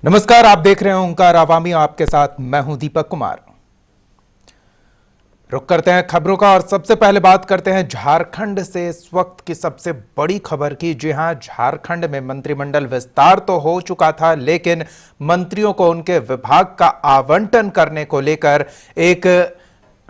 नमस्कार, आप देख रहे हैं ओंकार आवामी। आपके साथ मैं हूं दीपक कुमार। रुक करते हैं खबरों का और सबसे पहले बात करते हैं झारखंड से इस वक्त की सबसे बड़ी खबर की। जी हां, झारखंड में मंत्रिमंडल विस्तार तो हो चुका था, लेकिन मंत्रियों को उनके विभाग का आवंटन करने को लेकर एक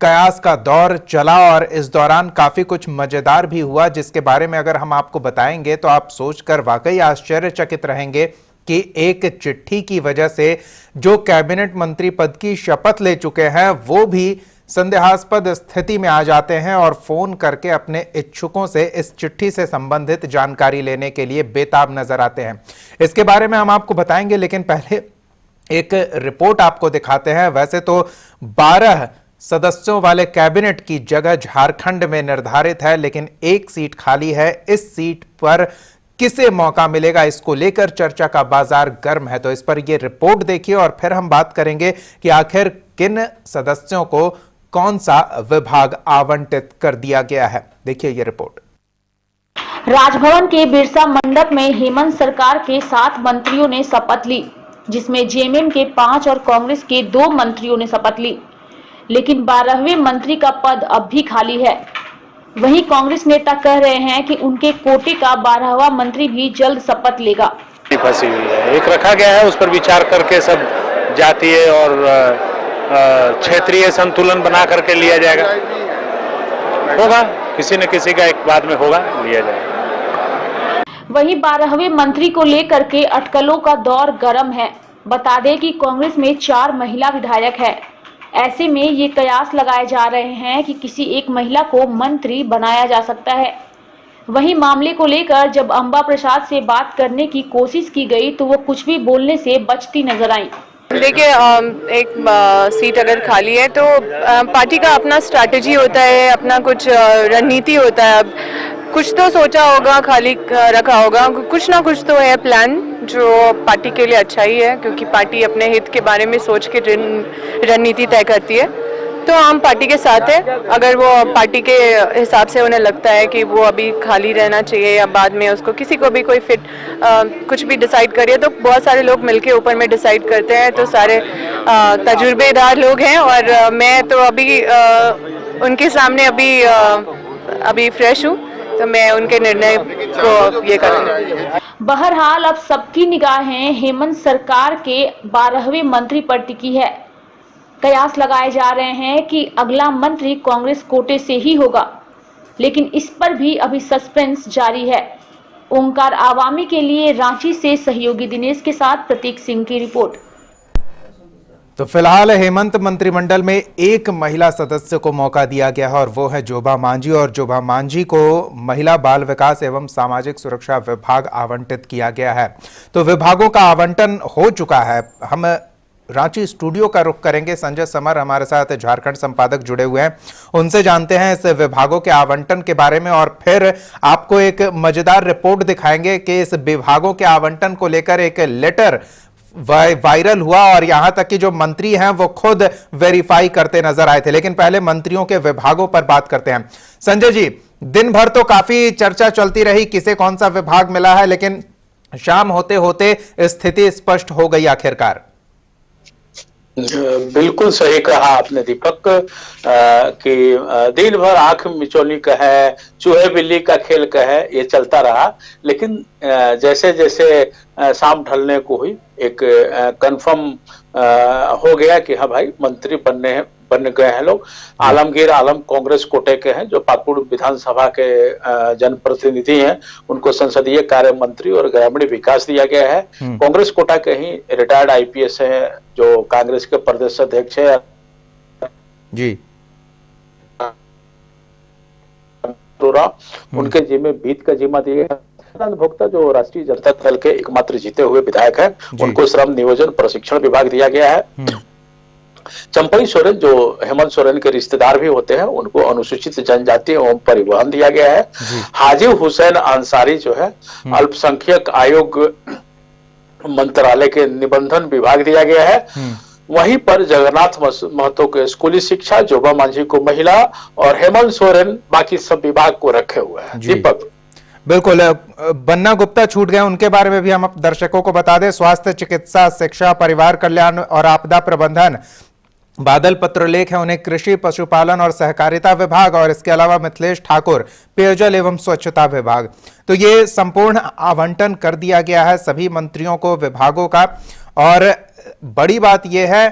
कयास का दौर चला और इस दौरान काफी कुछ मजेदार भी हुआ, जिसके बारे में अगर हम आपको बताएंगे तो आप सोचकर वाकई आश्चर्यचकित रहेंगे कि एक चिट्ठी की वजह से जो कैबिनेट मंत्री पद की शपथ ले चुके हैं वो भी संदेहास्पद स्थिति में आ जाते हैं और फोन करके अपने इच्छुकों से इस चिट्ठी से संबंधित जानकारी लेने के लिए बेताब नजर आते हैं। इसके बारे में हम आपको बताएंगे, लेकिन पहले एक रिपोर्ट आपको दिखाते हैं। वैसे तो 12 सदस्यों वाले कैबिनेट की जगह झारखंड में निर्धारित है, लेकिन एक सीट खाली है। इस सीट पर किसे मौका मिलेगा, इसको लेकर चर्चा का बाजार गर्म है। तो इस पर यह रिपोर्ट देखिए और फिर हम बात करेंगे कि आखिर किन सदस्यों को कौन सा विभाग आवंटित कर दिया गया है। देखिए ये रिपोर्ट। राजभवन के बिरसा मंडप में हेमंत सरकार के 7 मंत्रियों ने शपथ ली, जिसमें जेएमएम के 5 और कांग्रेस के 2 मंत्रियों ने शपथ ली, लेकिन 12वें मंत्री का पद अब भी खाली है। वहीं कांग्रेस नेता कह रहे हैं कि उनके कोटे का 12वां मंत्री भी जल्द शपथ लेगा। फंसी हुई है, एक रखा गया है, उस पर विचार करके सब जातीय और क्षेत्रीय संतुलन बना करके लिया जाएगा। होगा किसी न किसी का एक बाद में होगा, लिया जाएगा। वहीं 12वें मंत्री को लेकर के अटकलों का दौर गर्म है। बता दें कि कांग्रेस में 4 महिला विधायक है। ऐसे में ये कयास लगाए जा रहे हैं कि किसी एक महिला को मंत्री बनाया जा सकता है। वहीं मामले को लेकर जब अंबा प्रसाद से बात करने की कोशिश की गई तो वो कुछ भी बोलने से बचती नजर आई। देखिए, एक सीट अगर खाली है तो पार्टी का अपना स्ट्रैटेजी होता है, अपना कुछ रणनीति होता है। अब कुछ तो सोचा होगा, खाली रखा होगा, कुछ ना कुछ तो है प्लान जो पार्टी के लिए अच्छा ही है, क्योंकि पार्टी अपने हित के बारे में सोच के रणनीति तय करती है। तो हम पार्टी के साथ है। अगर वो पार्टी के हिसाब से उन्हें लगता है कि वो अभी खाली रहना चाहिए या बाद में उसको किसी को भी कोई फिट कुछ भी डिसाइड करिए, तो बहुत सारे लोग मिलके ऊपर में डिसाइड करते हैं। तो सारे तजुर्बेदार लोग हैं और मैं तो अभी उनके सामने अभी फ्रेश हूँ, तो मैं उनके निर्णय को ये करूँगी। बहरहाल अब सबकी निगाहें हेमंत सरकार के 12वें मंत्री पर टिकी है। कयास लगाए जा रहे हैं कि अगला मंत्री कांग्रेस कोटे से ही होगा, लेकिन इस पर भी अभी सस्पेंस जारी है। ओंकार आवामी के लिए रांची से सहयोगी दिनेश के साथ प्रतीक सिंह की रिपोर्ट। तो फिलहाल हेमंत मंत्रिमंडल में एक महिला सदस्य को मौका दिया गया है और वो है जोबा मांझी, और जोबा मांझी को महिला बाल विकास एवं सामाजिक सुरक्षा विभाग आवंटित किया गया है। तो विभागों का आवंटन हो चुका है। हम रांची स्टूडियो का रुख करेंगे। संजय समर हमारे साथ झारखंड संपादक जुड़े हुए हैं, उनसे जानते हैं इस विभागों के आवंटन के बारे में और फिर आपको एक मजेदार रिपोर्ट दिखाएंगे कि इस विभागों के आवंटन को लेकर एक लेटर वायरल हुआ और यहां तक कि जो मंत्री हैं वो खुद वेरीफाई करते नजर आए थे। लेकिन पहले मंत्रियों के विभागों पर बात करते हैं। संजय जी, दिन भर तो काफी चर्चा चलती रही किसे कौन सा विभाग मिला है, लेकिन शाम होते होते स्थिति स्पष्ट हो गई आखिरकार। बिल्कुल सही कहा आपने दीपक कि दिन भर आंख मिचौली का है, चूहे बिल्ली का खेल का है, ये चलता रहा। लेकिन जैसे जैसे शाम ढलने को हुई, एक कंफर्म हो गया कि हाँ भाई मंत्री बन गए हैं लोग। आलमगीर आलम कांग्रेस कोटे के हैं, जो पाकुड़ विधानसभा के जनप्रतिनिधि हैं। उनको संसदीय कार्य मंत्री और ग्रामीण विकास दिया गया है। कांग्रेस कोटा के ही रिटायर्ड आईपीएस है, जो कांग्रेस के प्रदेश अध्यक्ष है जी, उनके जिम्मे बीत का जिम्मा दिया गया। भोक्ता जो राष्ट्रीय जनता दल के एकमात्र जीते हुए विधायक हैं, उनको श्रम नियोजन प्रशिक्षण विभाग दिया गया है। चंपई सोरेन जो हेमंत सोरेन के रिश्तेदार भी होते हैं, उनको अनुसूचित जनजाति एवं परिवहन दिया गया है। हाजी हुसैन अंसारी जो है अल्पसंख्यक आयोग मंत्रालय के निबंधन विभाग दिया गया है। वहीं पर जगन्नाथ महतो के स्कूली शिक्षा, जोबा मांझी को महिला और हेमंत सोरेन बाकी सब विभाग को रखे हुए हैं। दीपक, बिल्कुल। बन्ना गुप्ता छूट गए, उनके बारे में भी हम दर्शकों को बता दें। स्वास्थ्य, चिकित्सा, शिक्षा, परिवार कल्याण और आपदा प्रबंधन बादल पत्रलेख है उन्हें कृषि, पशुपालन और सहकारिता विभाग, और इसके अलावा मिथिलेश ठाकुर पेयजल एवं स्वच्छता विभाग। तो ये संपूर्ण आवंटन कर दिया गया है सभी मंत्रियों को विभागों का। और बड़ी बात यह है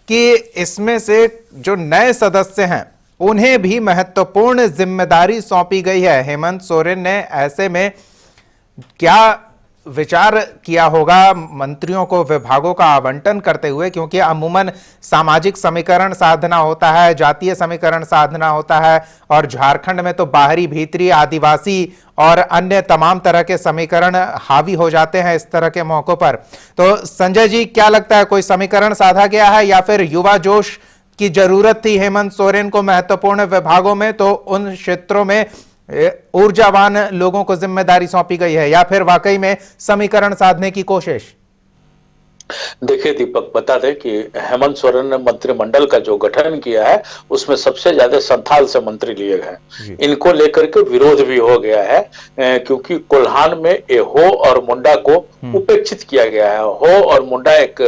कि इसमें से जो नए सदस्य हैं उन्हें भी महत्वपूर्ण जिम्मेदारी सौंपी गई है। हेमंत सोरेन ने ऐसे में क्या विचार किया होगा मंत्रियों को विभागों का आवंटन करते हुए, क्योंकि अमूमन सामाजिक समीकरण साधना होता है, जातीय समीकरण साधना होता है, और झारखंड में तो बाहरी, भीतरी, आदिवासी और अन्य तमाम तरह के समीकरण हावी हो जाते हैं इस तरह के मौकों पर। तो संजय जी, क्या लगता है, कोई समीकरण साधा गया है या फिर युवा जोश की जरूरत थी हेमंत सोरेन को महत्वपूर्ण विभागों में, तो उन क्षेत्रों में ऊर्जावान लोगों को जिम्मेदारी सौंपी गई है, या फिर वाकई में समीकरण साधने की कोशिश? देखिए दीपक, बता दें कि हेमंत सोरेन ने मंत्रिमंडल का जो गठन किया है उसमें सबसे ज्यादा संथाल से मंत्री लिए गए। इनको लेकर के विरोध भी हो गया है, क्योंकि कोल्हान में हो और मुंडा को उपेक्षित किया गया है। हो और मुंडा एक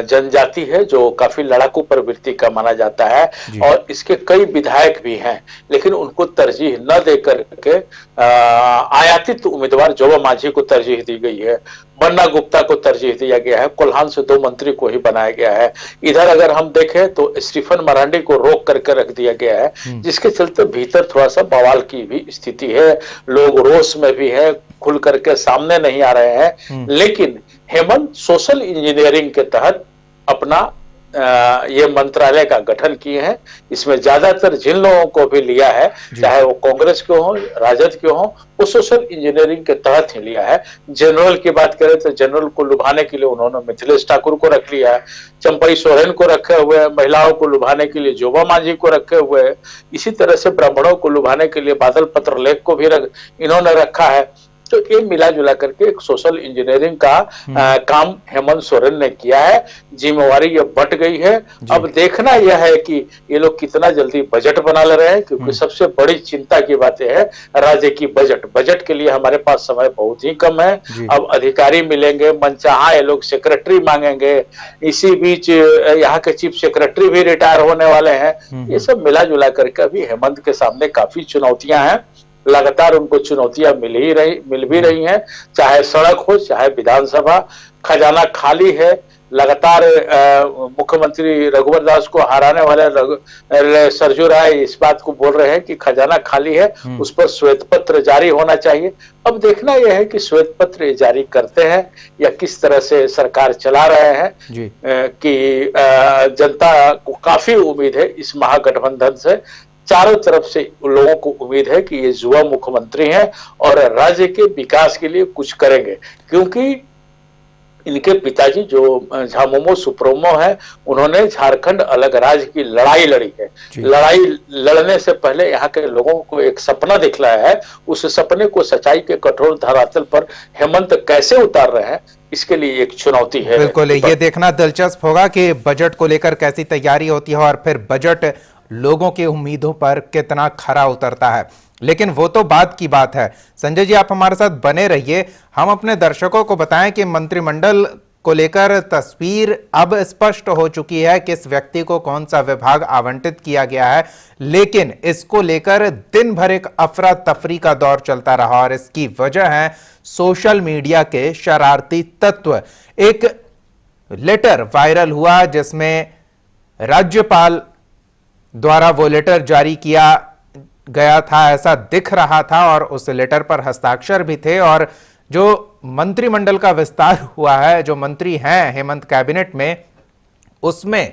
जनजाति है जो काफी लड़ाकू प्रवृत्ति का माना जाता है, और इसके कई विधायक भी हैं, लेकिन उनको तरजीह न देकर के आयातित उम्मीदवार जोबा मांझी को तरजीह दी गई है, बन्ना गुप्ता को तरजीह दिया गया है, कोल्हान से 2 मंत्री को ही बनाया गया है। इधर अगर हम देखें तो स्टीफन मरांडी को रोक करके रख दिया गया है, जिसके चलते भीतर थोड़ा सा बवाल की भी स्थिति है। लोग रोष में भी है, खुल करके सामने नहीं आ रहे हैं। लेकिन हेमंत सोशल इंजीनियरिंग के तहत अपना ये मंत्रालय का गठन किए हैं। इसमें ज्यादातर जिन लोगों को भी लिया है, चाहे वो कांग्रेस के हो, राजद के हो, वो सोशल इंजीनियरिंग के तहत ही लिया है। जनरल की बात करें तो जनरल को लुभाने के लिए उन्होंने मिथिलेश ठाकुर को रख लिया है, चंपई सोरेन को रखे हुए, महिलाओं को लुभाने के लिए जोबा मांझी को रखे हुए, इसी तरह से ब्राह्मणों को लुभाने के लिए बादल पत्रलेख को भी इन्होंने रखा है। तो ये मिला जुला करके एक सोशल इंजीनियरिंग का काम हेमंत सोरेन ने किया है। जिम्मेवारी ये बंट गई है। अब देखना यह है कि ये लोग कितना जल्दी बजट बना ले रहे हैं, क्योंकि सबसे बड़ी चिंता की बात है राज्य की बजट के लिए हमारे पास समय बहुत ही कम है। अब अधिकारी मिलेंगे, मनचाहा ये लोग सेक्रेटरी मांगेंगे, इसी बीच यहाँ के चीफ सेक्रेटरी भी रिटायर होने वाले हैं। ये सब मिला जुला करके अभी हेमंत के सामने काफी चुनौतियां हैं। लगातार उनको चुनौतियां मिल भी रही हैं, चाहे सड़क हो, चाहे विधानसभा। खजाना खाली है। लगातार मुख्यमंत्री रघुवर दास को हराने वाले सरजू राय इस बात को बोल रहे हैं कि खजाना खाली है, उस पर श्वेत पत्र जारी होना चाहिए। अब देखना यह है कि श्वेत पत्र जारी करते हैं या किस तरह से सरकार चला रहे हैं। कि जनता को काफी उम्मीद है इस महागठबंधन से। चारों तरफ से लोगों को उम्मीद है कि ये युवा मुख्यमंत्री हैं और राज्य के विकास के लिए कुछ करेंगे, क्योंकि इनके पिताजी जो झामुमो सुप्रीमो है, उन्होंने झारखंड अलग राज्य की लड़ाई लड़ी है। लड़ाई लड़ने से पहले यहाँ के लोगों को एक सपना दिखलाया है। उस सपने को सच्चाई के कठोर धरातल पर हेमंत कैसे उतार रहे हैं, इसके लिए एक चुनौती है। बिल्कुल, ये देखना दिलचस्प होगा कि बजट को लेकर कैसी तैयारी होती है और फिर बजट लोगों की उम्मीदों पर कितना खरा उतरता है। लेकिन वो तो बात की बात है। संजय जी, आप हमारे साथ बने रहिए। हम अपने दर्शकों को बताएं कि मंत्रिमंडल को लेकर तस्वीर अब स्पष्ट हो चुकी है, किस व्यक्ति को कौन सा विभाग आवंटित किया गया है, लेकिन इसको लेकर दिन भर एक अफरा तफरी का दौर चलता रहा और इसकी वजह है सोशल मीडिया के शरारती तत्व। एक लेटर वायरल हुआ जिसमें राज्यपाल द्वारा वो लेटर जारी किया गया था, ऐसा दिख रहा था, और उस लेटर पर हस्ताक्षर भी थे। और जो मंत्रिमंडल का विस्तार हुआ है, जो मंत्री हैं हेमंत कैबिनेट में, उसमें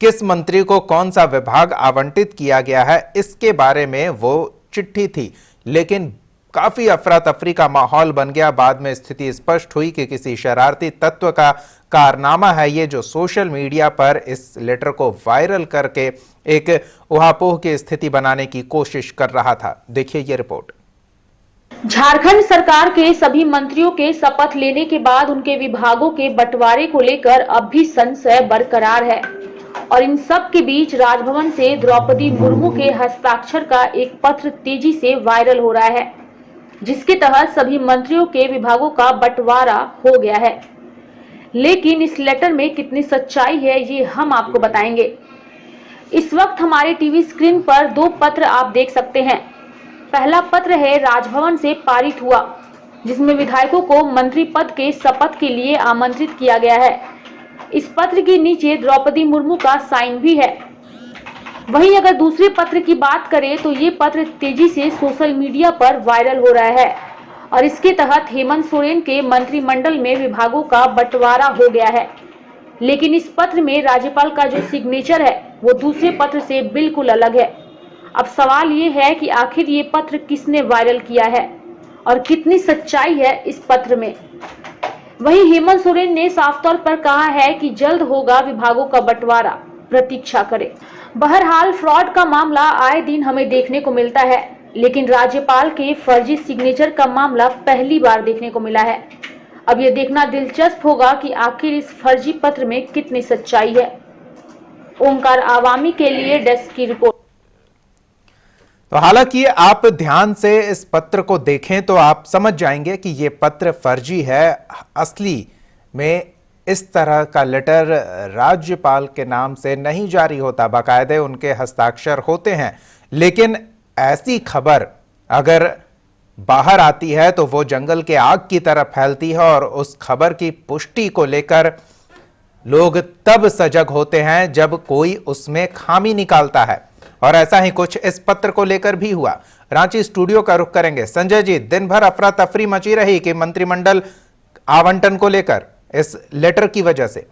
किस मंत्री को कौन सा विभाग आवंटित किया गया है, इसके बारे में वो चिट्ठी थी। लेकिन काफी अफरा तफरी का माहौल बन गया। बाद में स्थिति स्पष्ट हुई कि किसी शरारती तत्व का कारनामा है ये, जो सोशल मीडिया पर इस लेटर को वायरल करके एक उहापोह की स्थिति बनाने की कोशिश कर रहा था। देखिए ये रिपोर्ट। झारखंड सरकार के सभी मंत्रियों के शपथ लेने के बाद उनके विभागों के बंटवारे को लेकर अब भी संशय बरकरार है, और इन सब के बीच राजभवन से द्रौपदी मुर्मू के हस्ताक्षर का एक पत्र तेजी से वायरल हो रहा है। जिसके तहत सभी मंत्रियों के विभागों का बंटवारा हो गया है। लेकिन इस लेटर में कितनी सच्चाई है ये हम आपको बताएंगे। इस वक्त हमारे टीवी स्क्रीन पर दो पत्र आप देख सकते हैं। पहला पत्र है राजभवन से पारित हुआ, जिसमें विधायकों को मंत्री पद के शपथ के लिए आमंत्रित किया गया है। इस पत्र के नीचे द्रौपदी मुर्मू का साइन भी है। वहीं अगर दूसरे पत्र की बात करें तो ये पत्र तेजी से सोशल मीडिया पर वायरल हो रहा है और इसके तहत हेमंत सोरेन के मंत्रिमंडल में विभागों का बंटवारा हो गया है। लेकिन इस पत्र में राज्यपाल का जो सिग्नेचर है वो दूसरे पत्र से बिल्कुल अलग है। अब सवाल ये है कि आखिर ये पत्र किसने वायरल किया है और कितनी सच्चाई है इस पत्र में। वहीं हेमंत सोरेन ने साफ तौर पर कहा है कि जल्द होगा विभागों का बंटवारा, प्रतीक्षा करें। बहरहाल फ्रॉड का मामला आए दिन हमें देखने को मिलता है, लेकिन राज्यपाल के फर्जी सिग्नेचर का मामला पहली बार देखने को मिला है। अब यह देखना दिलचस्प होगा कि आखिर इस फर्जी पत्र में कितनी सच्चाई है। ओंकार आवामी के लिए डेस्क की रिपोर्ट। तो हालांकि आप ध्यान से इस पत्र को देखें तो आप समझ जाएंगे कि ये पत्र फर्जी है। असली में इस तरह का लेटर राज्यपाल के नाम से नहीं जारी होता, बाकायदे उनके हस्ताक्षर होते हैं। लेकिन ऐसी खबर अगर बाहर आती है तो वो जंगल के आग की तरह फैलती है और उस खबर की पुष्टि को लेकर लोग तब सजग होते हैं जब कोई उसमें खामी निकालता है। और ऐसा ही कुछ इस पत्र को लेकर भी हुआ। रांची स्टूडियो का रुख करेंगे संजय जी। दिन भर अफरा तफरी मची रही कि मंत्रिमंडल आवंटन को लेकर इस लेटर की वजह से।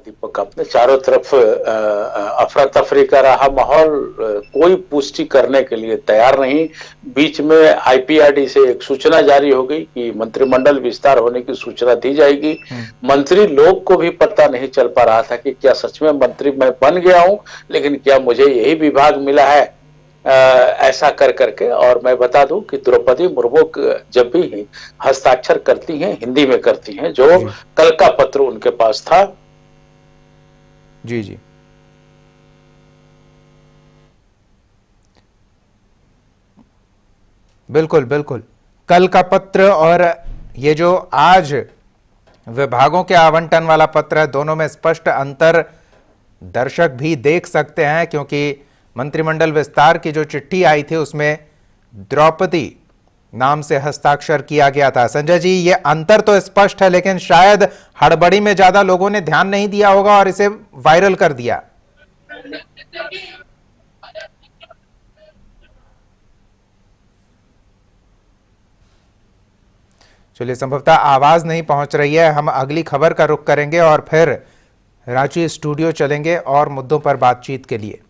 दीपक, अपने चारों तरफ अफरा तफरी का रहा माहौल, कोई पुष्टि करने के लिए तैयार नहीं। बीच में आईपीआरडी से एक सूचना जारी हो गई कि मंत्रिमंडल विस्तार होने की सूचना दी जाएगी। मंत्री लोग को भी पता नहीं चल पा रहा था कि क्या सच में मंत्री मैं बन गया हूं, लेकिन क्या मुझे यही विभाग मिला है, ऐसा कर करके। और मैं बता दूं कि द्रौपदी मुर्मू जब भी हस्ताक्षर करती हैं हिंदी में करती हैं, जो कल का पत्र उनके पास था। जी जी, बिल्कुल बिल्कुल। कल का पत्र और ये जो आज विभागों के आवंटन वाला पत्र है, दोनों में स्पष्ट अंतर दर्शक भी देख सकते हैं, क्योंकि मंत्रिमंडल विस्तार की जो चिट्ठी आई थी उसमें द्रौपदी नाम से हस्ताक्षर किया गया था। संजय जी, ये अंतर तो स्पष्ट है, लेकिन शायद हड़बड़ी में ज्यादा लोगों ने ध्यान नहीं दिया होगा और इसे वायरल कर दिया। चलिए, संभवतः आवाज नहीं पहुंच रही है। हम अगली खबर का रुख करेंगे और फिर रांची स्टूडियो चलेंगे और मुद्दों पर बातचीत के लिए।